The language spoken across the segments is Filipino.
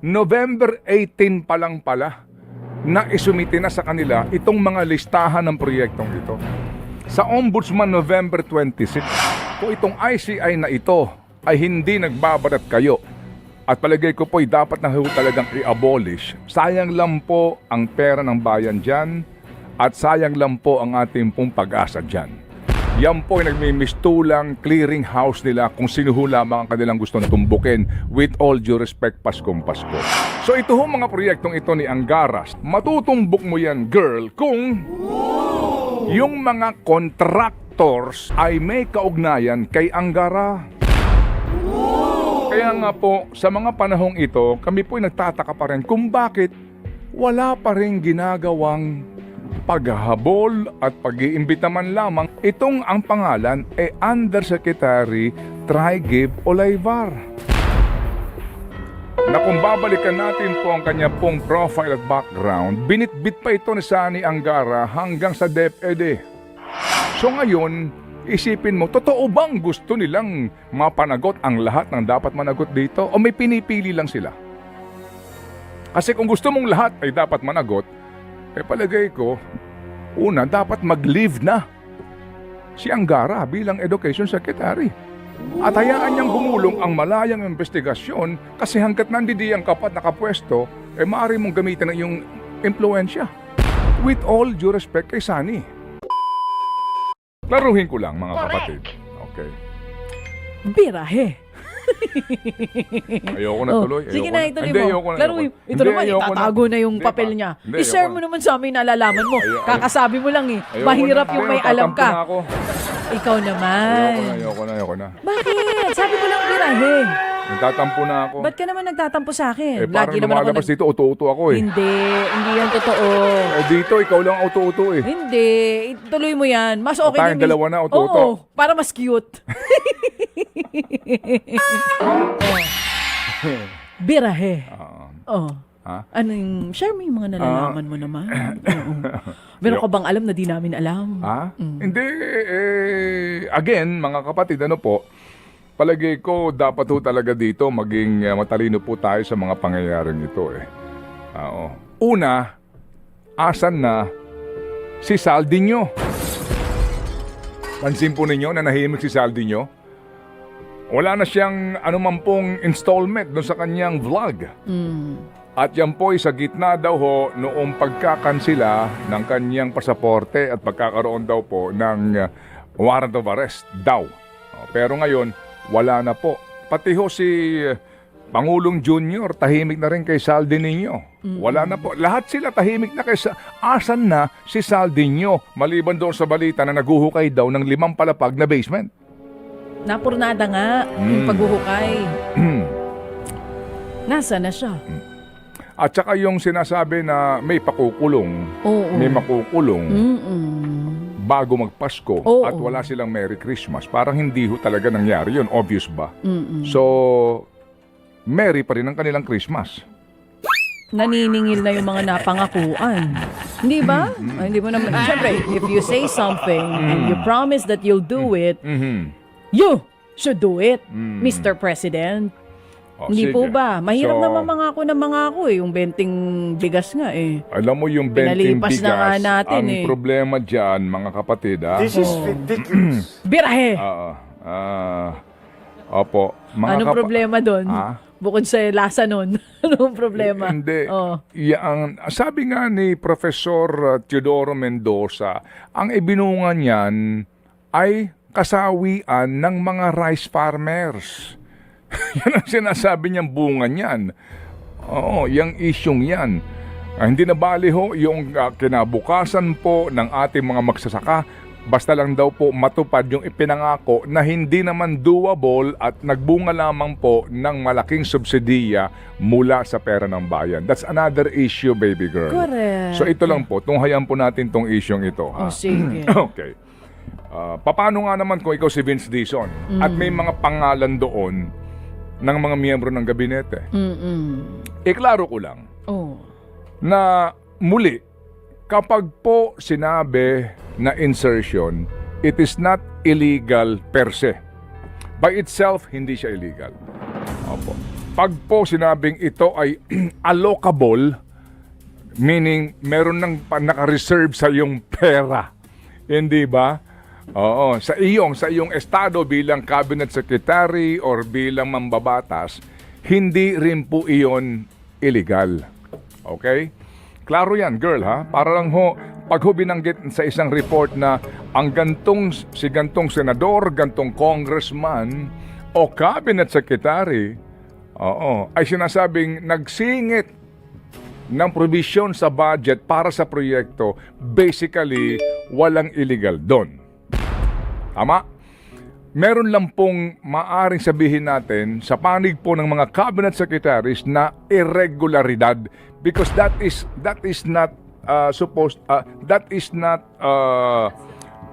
November 18 pa lang pala na isumite na sa kanila itong mga listahan ng proyektong ito. Sa Ombudsman November 26, kung itong ICI na ito ay hindi nagbabarat kayo at palagay ko po ay dapat na talagang i-abolish, sayang lang po ang pera ng bayan dyan at sayang lang po ang ating pong pag-asa dyan. Yan po ay nagmimistulang clearing house nila kung sino ho lamang ang kanilang gustong tumbukin, with all due respect, Paskong Pasko. So ito ho mga proyektong ito ni Angaras, matutumbok mo yan, girl, kung yung mga contractors ay may kaugnayan kay Angara. Kaya nga po, sa mga panahong ito, kami po ay nagtataka pa rin kung bakit wala pa rin ginagawang paghahabol at pag-iimbita man lamang. Itong ang pangalan ay Undersecretary Trigib Olayvar. Na kung babalikan natin po ang kanya pong profile at background, binitbit pa ito ni Sani Angara hanggang sa DepEd. So ngayon, isipin mo, totoo bang gusto nilang mapanagot ang lahat ng dapat managot dito? O may pinipili lang sila? Kasi kung gusto mong lahat ay dapat managot, palagay ko, una, dapat mag-leave na si Angara bilang Education Secretary. At hayaan niyang gumulong ang malayang investigasyon kasi hanggat nandidiyan ka pa at nakapwesto, maaari mong gamitin ang iyong impluensya. With all due respect kay Sani. Laruhin ko lang mga kapatid. Okay. Birahe. Ayoko na tuloy. Sige na, ituloy Hindi, mo. ayoko na. Laro, ito naman, itatago na yung Hindi papel pa. niya. Hindi, I-share ayoko mo naman sa amin, nalalaman mo. Kakasabi mo lang eh. Ayoko Mahirap na. yung may Hindi, alam tatampo na ka. ako. Ikaw naman. Ayoko na. Bakit? Sabi ko lang birahe. Nagtatampo na ako. Ba't ka naman nagtatampo sa akin? Parang Lagi naman ako lumalabas dito, uto-uto ako eh. Hindi yan totoo. Dito, ikaw lang uto-uto eh. Hindi. Ituloy mo yan. Mas okay tayong din. dalawa na, uto-uto. Oo, para mas cute. Birahe. Oh. Ha? Ano yung, share mo yung mga nalalaman mo naman. Oo. Meron ka bang alam na di namin alam? Ha? Hindi, again, mga kapatid, ano po, palagay ko dapat ho talaga dito maging matalino po tayo sa mga pangyayaring ito eh. Una, asan na si Saldiño? Pansin po ninyo na nahimik si Saldiño? Wala na siyang anuman pong installment doon sa kanyang vlog. At yan po ay sa gitna daw ho noong pagkakansila ng kanyang pasaporte at pagkakaroon daw po ng warrant of arrest daw. Pero ngayon, wala na po. Pati ho si Pangulong Junior, tahimik na rin kay Saldiño. Wala na po. Lahat sila tahimik na kay asan na si Saldiño? Maliban doon sa balita na naguhukay daw ng 5 palapag na basement. Napurnada nga yung paghuhukay. Nasa na siya? At saka yung sinasabi na may pakukulong, may makukulong bago magpasko at wala silang Merry Christmas. Parang hindi ho talaga nangyari yun. Obvious ba? So, Merry pa rin ang kanilang Christmas. Naniningil na yung mga napangakuan. Hindi ba? Hindi mo naman. Siyempre, if you say something and you promise that you'll do it, you should do it, Mr. President. Hindi sige. po ba? Mahirap naman mangako na mangako eh. Yung benting bigas nga eh. Alam mo yung benting Pinalipas bigas, na nga natin ang problema dyan, mga kapatid, This is ridiculous. Birahe! Opo. Anong problema doon? Bukod sa lasa nun. Anong problema? Hindi. Sabi nga ni Professor Teodoro Mendoza, ang ibinunga niyan ay kasawian ng mga rice farmers. Yan ang sinasabi niyang bunga niyan. Oo, yung isyong yan. Hindi na bali ho yung kinabukasan po ng ating mga magsasaka. Basta lang daw po matupad yung ipinangako na hindi naman doable at nagbunga lamang po ng malaking subsidiya mula sa pera ng bayan. That's another issue, baby girl. Correct. So ito lang po, tunghayan po natin tong isyong ito. Ha? Sige. Okay. Paano nga naman kung ikaw si Vince Dizon at may mga pangalan doon ng mga miyembro ng gabinete? Iklaro ko lang na muli, kapag po sinabi na insertion, it is not illegal per se. By itself, hindi siya illegal. Opo. pag po sinabing ito ay allocable, meaning meron ng naka-reserve sa iyong pera. Hindi ba? Oo, sa iyong estado bilang cabinet secretary or bilang mambabatas, hindi rin po iyon illegal. Okay? Klaro yan, girl, ha? Para lang ho, pag ho binanggit sa isang report na ang si gantong senador, gantong congressman, o cabinet secretary, ay sinasabing nagsingit ng provision sa budget para sa proyekto, basically, walang illegal doon. Tama? Meron lang pong maaring sabihin natin sa panig po ng mga cabinet secretaries na irregularidad because that is not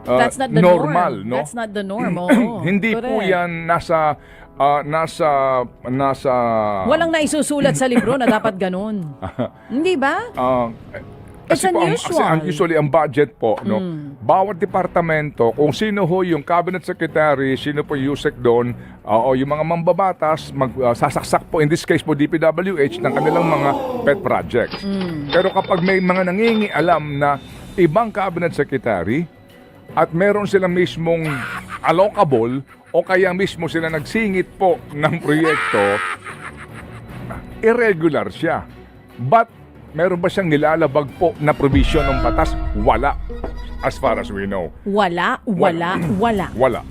That's not the normal, norm. no? That's not the norm. Oo. Hindi po Correct. yan nasa Walang naisusulat sa libro na dapat ganun. Hindi ba? It's Kasi po, unusual. usually ang budget po, no, bawat departamento, kung sino ho yung cabinet secretary, sino po yung USEC doon, o yung mga mambabatas, sasaksak po, in this case po DPWH, ng kanilang mga pet projects. Pero kapag may mga nangingialam na ibang cabinet secretary, at meron silang mismong allocable, o kaya mismo sila nagsingit po ng proyekto, irregular siya. But, meron ba siyang nilalabag po na provision ng batas? Wala. As far as we know. Wala. Wala.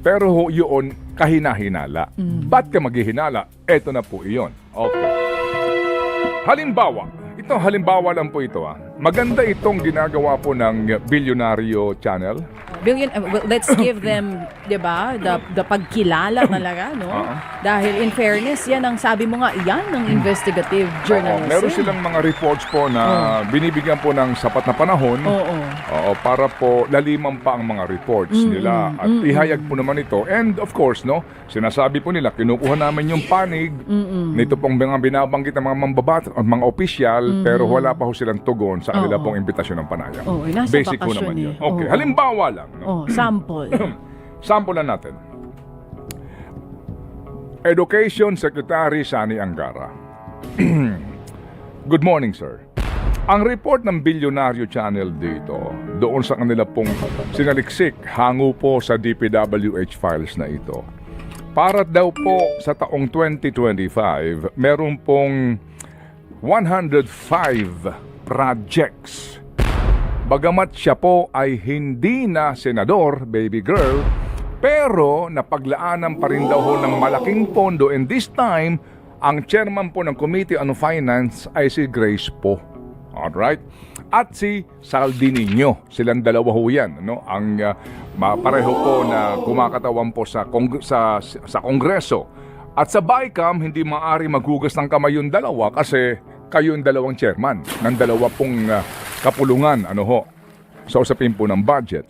Pero ho, yun, kahina-hinala. Ba't ka maghihinala? Eto na po iyon. Okay. Halimbawa, halimbawa lang po ito. Maganda itong ginagawa po ng Bilyonaryo Channel. Let's give them, 'di ba, the pagkilala talaga, no? Dahil in fairness, yan ang sabi mo nga, yan ng investigative journalism. Meron silang mga reports po na binibigyan po ng sapat na panahon. Para po laliman pa ang mga reports nila at ihayag po naman ito. And of course, no, sinasabi po nila, kinukuha namin yung panig nito pong mga binabanggit ng mga mambabat at mga opisyal, pero wala pa ho silang tugon sa kanila pong imbitasyon ng panayam. Nasa Basic po bakasyon naman yun. eh. Okay, halimbawa lang. No? Sample. Sample na natin. Education Secretary Sani Angara. Good morning, sir. Ang report ng Bilyonaryo Channel dito, doon sa kanila pong sinaliksik, hango po sa DPWH files na ito. Para daw po sa taong 2025, meron pong 105 projects. Bagamat siya po ay hindi na senador, baby girl, pero napaglaanan pa rin daw ho ng malaking pondo, and this time, ang chairman po ng Committee on Finance ay si Grace po. Alright? At si Saldi Niño. Silang dalawa ho yan. No? Ang pareho po na kumakatawan po sa Kongreso. At sa BICAM, hindi maaari maghugas ng kamay yung dalawa kasi kayo yung dalawang chairman ng dalawa pong kapulungan. Sa usapin po ng budget.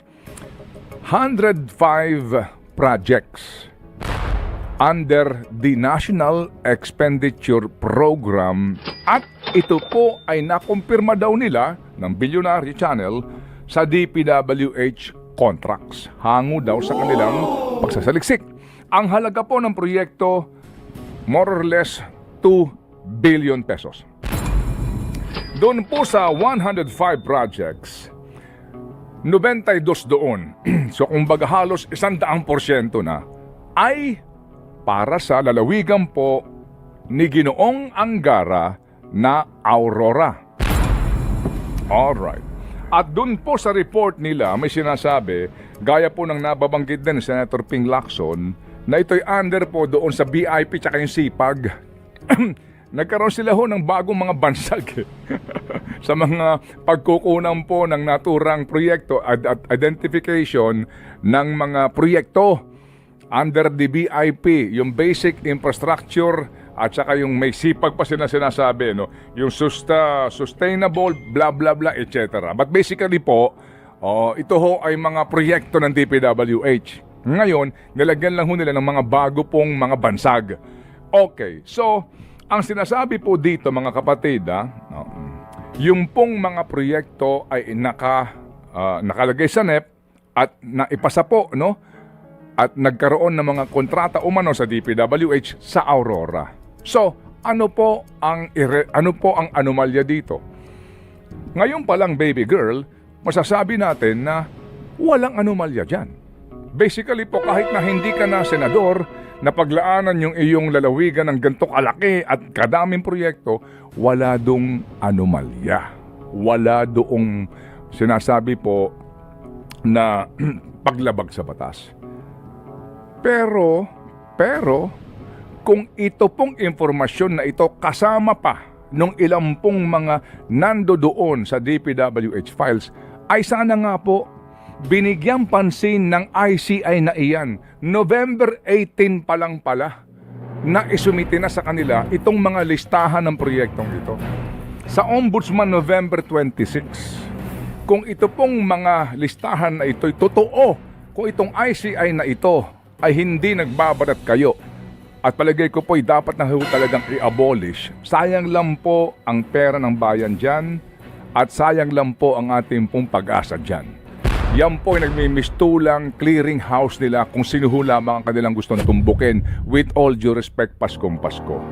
105 projects under the National Expenditure Program at ito po ay nakumpirma daw nila ng Bilyonaryo Channel sa DPWH contracts. Hango daw sa kanilang pagsasaliksik. Ang halaga po ng proyekto, more or less 2 billion pesos. Doon po sa 105 projects, 92 doon, so kumbaga halos 100% na, ay para sa lalawigan po ni Ginoong Angara na Aurora. Alright. At dun po sa report nila, may sinasabi, gaya po ng nababanggit din ni Senator Ping Lacson, na ito'y under po doon sa BIP tsaka yung SIPAG. Nagkaroon sila ho ng bagong mga bansag sa mga pagkukunan po ng naturang proyekto at identification ng mga proyekto under the BIP, yung basic infrastructure at saka yung may sipag pa sinasabi, no? Yung sustainable, blah blah blah, etc. But basically po, ito ho ay mga proyekto ng DPWH. Ngayon, nilagyan lang ho nila ng mga bago pong mga bansag. Okay, so ang sinasabi po dito mga kapatid, yung pong mga proyekto ay nakalagay sa NEP at naipasa po, no? At nagkaroon ng mga kontrata umano sa DPWH sa Aurora. So, ano po ang anomalya dito? Ngayon pa lang, baby girl, masasabi natin na walang anomalya dyan. Basically po, kahit na hindi ka na senador, na paglaanan yung iyong lalawigan ng ganito kalaki at kadaming proyekto, wala dong anomalya. Wala doong sinasabi po na paglabag sa batas. Pero, kung ito pong impormasyon na ito kasama pa nung ilang pong mga nando doon sa DPWH files, ay sana nga po binigyang pansin ng ICI na iyan. November 18 pa lang pala na isumite na sa kanila itong mga listahan ng proyektong ito. Sa Ombudsman November 26, kung ito pong mga listahan na ito'y totoo, kung itong ICI na ito ay hindi nagbabarat kayo, at palagay ko po'y dapat na talagang i-abolish, sayang lang po ang pera ng bayan dyan at sayang lang po ang ating pong pag-asa dyan. Yan po ay nagmimistulang clearing house nila kung sino ho lamang ang kanilang gustong tumbukin, with all due respect, Paskong Pasko.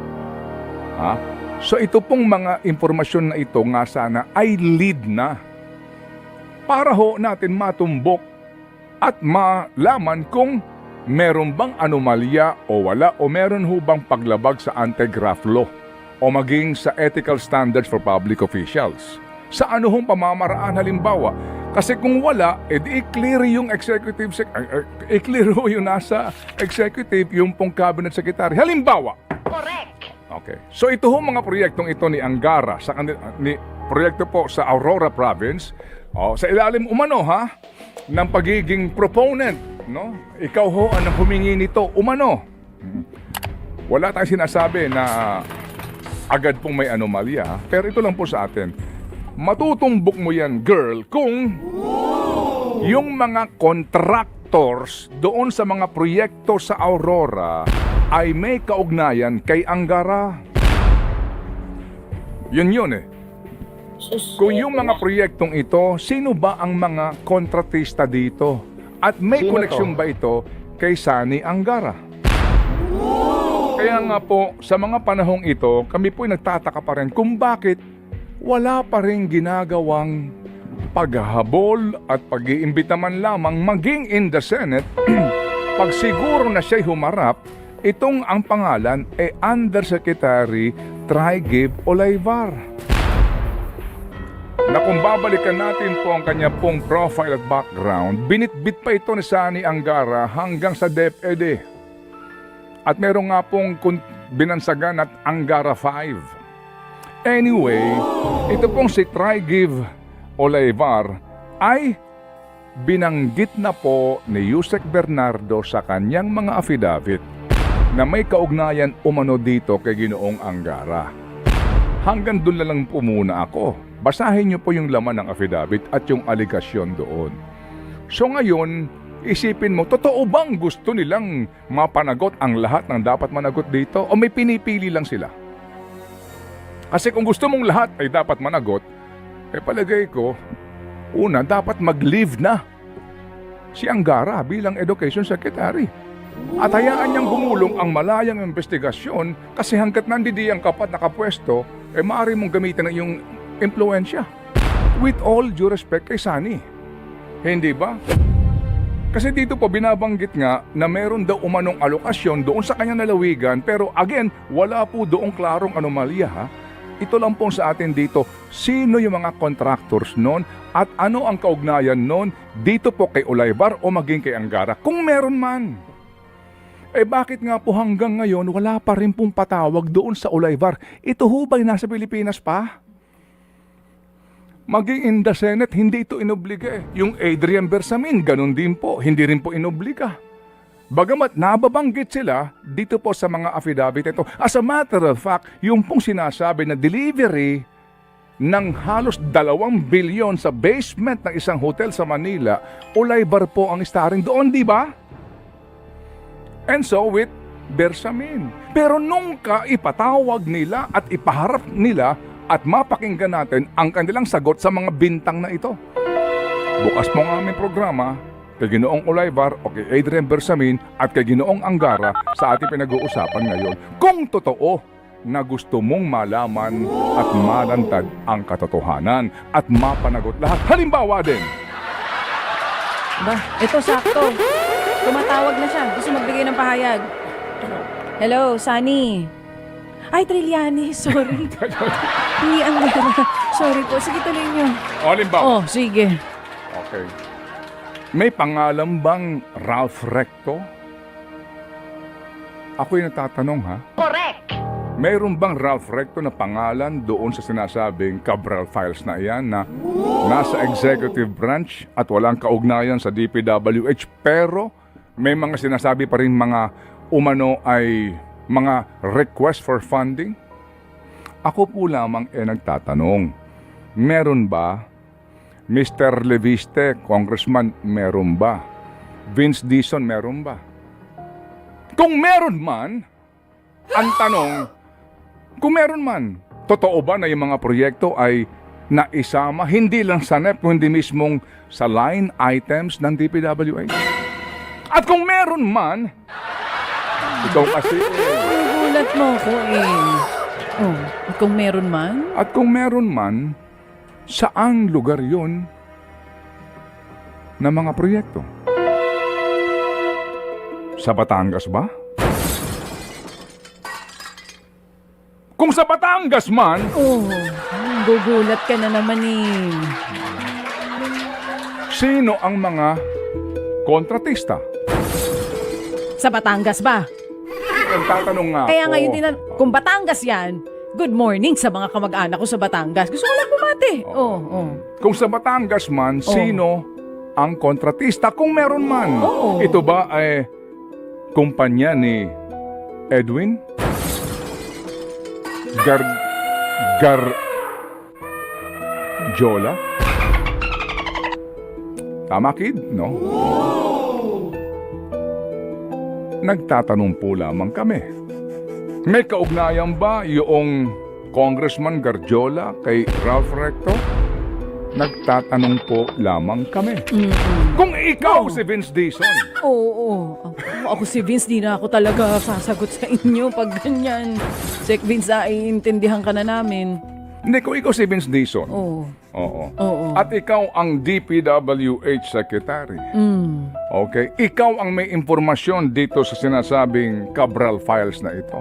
Ha? So ito pong mga impormasyon na ito nga sana ay lead na para ho natin matumbok at malaman kung meron bang anomalya o wala, o meron ho bang paglabag sa anti-graft law o maging sa ethical standards for public officials. Sa ano hong pamamaraan halimbawa? Kasi kung wala, edi i-clear yung executive, i-clear ho yung nasa executive, yung pong cabinet secretary. Halimbawa. Correct. Okay. So ito ho mga proyektong ito ni Angara, ni proyekto po sa Aurora Province, sa ilalim umano ng pagiging proponent, no? Ikaw ho ang humingi nito umano. Wala tayong sinasabi na agad pong may anomalya, pero ito lang po sa atin. Matutumbok mo yan, girl, kung yung mga contractors doon sa mga proyekto sa Aurora ay may kaugnayan kay Angara. Yun eh. Kung yung mga proyektong ito, sino ba ang mga kontratista dito? At may Sino koneksyon ba ito kay Sani Angara? Kaya nga po, sa mga panahong ito, kami po ay nagtataka pa rin kung bakit wala pa rin ginagawang paghahabol at pag-iimbita man lamang maging in the Senate pag siguro na siya'y humarap, itong ang pangalan ay Undersecretary Trygive Olayvar. Na kung babalikan natin po ang kanya pong profile at background, binitbit pa ito ni Sani Angara hanggang sa DepEd. At meron nga pong binansagan at Angara 5. Anyway, ito pong si Trygive Olayvar ay binanggit na po ni Yusek Bernardo sa kanyang mga affidavit na may kaugnayan umano dito kay Ginoong Angara. Hanggang doon na lang po muna ako. Basahin niyo po yung laman ng affidavit at yung aligasyon doon. So ngayon, isipin mo, totoo bang gusto nilang mapanagot ang lahat ng dapat managot dito o may pinipili lang sila? Kasi kung gusto mong lahat ay dapat managot, palagay ko, una, dapat mag-leave na si Angara bilang Education Secretary. At hayaan niyang gumulong ang malayang investigasyon kasi hanggat nandidi ang kapat nakapwesto, maaari mong gamitin ang iyong impluensya. With all due respect kay Sani. Hindi ba? Kasi dito po binabanggit nga na meron daw umanong alokasyon doon sa kanyang nalawigan, pero again, wala po doong klarong anomalya. Ito lang po sa atin dito, sino yung mga contractors noon at ano ang kaugnayan noon dito po kay Olayvar o maging kay Angara kung meron man. Bakit nga po hanggang ngayon wala pa rin pong patawag doon sa Olayvar? Ito ho ba'y nasa Pilipinas pa? Maging in the Senate, hindi ito inobliga. Yung Adrian Bersamin, ganun din po, hindi rin po inobliga. Bagamat nababanggit sila dito po sa mga affidavit ito. As a matter of fact, yung pong sinasabi na delivery ng halos 2 bilyon sa basement ng isang hotel sa Manila, Olayvar po ang starring doon, di ba? And so with Bersamin. Pero nung ipatawag nila at ipaharap nila at mapakinggan natin ang kanilang sagot sa mga bintang na ito. Bukas po ang aming programa kay Ginoong Olayvar o kay Adrian Bersamin at kay Ginoong Angara sa ating pinag-uusapan ngayon. Kung totoo na gusto mong malaman at malantad ang katotohanan at mapanagot lahat. Halimbawa din, Ba, ito sakto. Tumatawag na siya. Gusto magbigay ng pahayag. Hello, Sunny. Ay, Trillanes. Sorry. Hindi ang sorry po. Sige, tuloy niyo. halimbawa, Oh, sige. okay. May pangalan bang Ralph Recto? Ako'y natatanong, ha? Correct! Mayroon bang Ralph Recto na pangalan doon sa sinasabing Cabral Files na iyan na nasa executive branch at walang kaugnayan sa DPWH pero may mga sinasabi pa rin mga umano ay mga request for funding? Ako po lamang nagtatanong, meron ba? Mr. Leviste, Congressman, meron ba? Vince Dizon, meron ba? Kung meron man, ang tanong, kung meron man, totoo ba na yung mga proyekto ay naisama hindi lang sa NEP, kundi mismong sa line items ng DPWH? At kung meron man, ikaw kasi Gulat mo ko Oh, at kung meron man? at kung meron man, saang lugar yon na mga proyekto? Sa Batangas ba? Kung sa Batangas man, Oh, gugulat ka na naman sino ang mga kontratista? Sa Batangas ba? Nagtatanong nga Kaya ako. ngayon din, kung Batangas yan, good morning sa mga kamag-anak ko sa Batangas. Gusto ko lang bumati. Oh. Kung sa Batangas man, sino ang kontratista? Kung meron man. Oo. Ito ba ay kumpanya ni Edwin? Jola? Tama, kid, no? Nagtatanong po lamang kami. May kaugnayan ba yung Congressman Garjola kay Ralph Recto? Nagtatanong po lamang kami. Kung ikaw si Vince Dizon, Oo. Ako si Vince, di na ako talaga sasagot sa inyo pag ganyan. Sek Vince, iintindihan ka na namin. hindi, kung ikaw si Vince Dizon, Oo. oo. At ikaw ang DPWH Secretary, okay? Ikaw ang may impormasyon dito sa sinasabing Cabral Files na ito.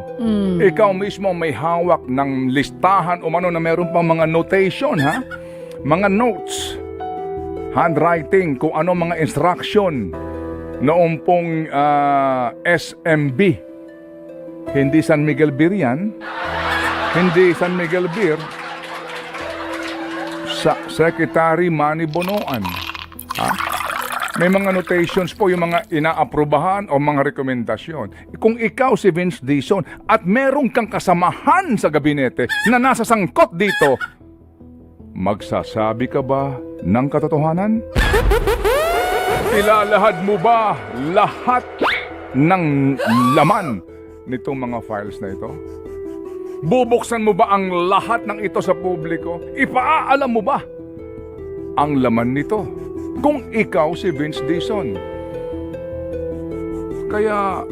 Ikaw mismo may hawak ng listahan o na meron pang mga notation, ha? Mga notes, handwriting, kung ano mga instruction noong pong SMB. Hindi San Miguel Beer yan. Hindi San Miguel Beer. Sa Secretary Manny Bonoan. Ha? May mga notations po, yung mga inaaprubahan o mga rekomendasyon. Kung ikaw si Vince Dizon at meron kang kasamahan sa gabinete na nasa sangkot dito, magsasabi ka ba ng katotohanan? Ilalahad mo ba lahat ng laman nitong mga files na ito? Bubuksan mo ba ang lahat ng ito sa publiko? Ipaalam mo ba ang laman nito? Kung ikaw si Vince Dizon. Kaya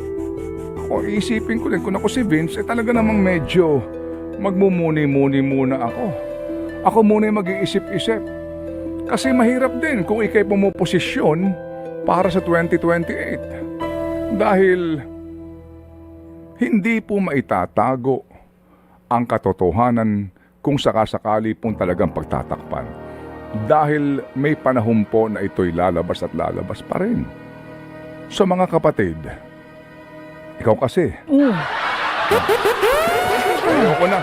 ako isipin ko din, kung ako si Vince, talaga namang medyo magmumuni-muni muna ako. Ako muna yung mag-iisip-isip. Kasi mahirap din kung ikay pumuposisyon para sa 2028. Dahil hindi po maitatago ang katotohanan kung sakasakali pong talagang pagtatakpan. Dahil may panahon po na ito'y lalabas at lalabas pa rin. So mga kapatid, ikaw kasi, ayoko na.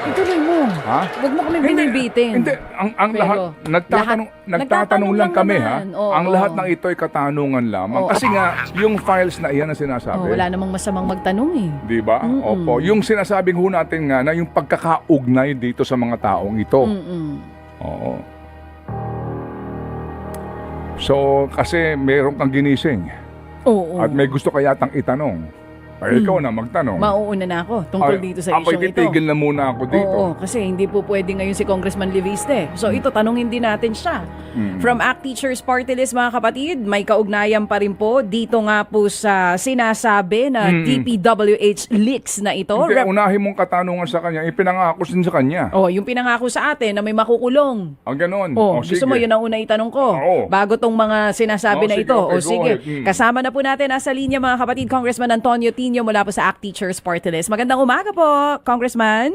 Ituloy mo. Ha? Huwag mo kami binibitin. Hindi, ang Pero, lahat, nagtatanong lang kami, ha? naman. Oo, ang oo. lahat ng ito ay katanungan lamang. Oo. Kasi nga, yung files na iyan na sinasabi, Wala namang masamang magtanong di ba? Opo. Yung sinasabing ho natin nga na yung pagkakaugnay dito sa mga taong ito. Oo. So, kasi meron kang ginising Oo. at may gusto ka yatang itanong. Ay, ikaw na magtanong. Mauuna na ako tungkol Ay, dito sa ako'y isyong ito. titigil na muna ako dito. Oo, kasi hindi po pwede ngayon si Congressman Leviste. So ito, tanungin din natin siya. From ACT Teachers Party List, mga kapatid, may kaugnayan pa rin po dito nga po sa sinasabi na DPWH leaks na ito. Hindi, unahin mong katanungan sa kanya, ipinangako din sa kanya. Yung pinangako sa atin na may makukulong. Ang ganon. Gusto mo yun ang una itanong ko? Oo. Bago tong mga sinasabi na Sige, ito. okay, go Sige. ahead. Kasama na po natin nasa linya, mga kapatid, Congressman Antonio Tino mula po sa ACT Teachers Party List. Magandang umaga po, Congressman.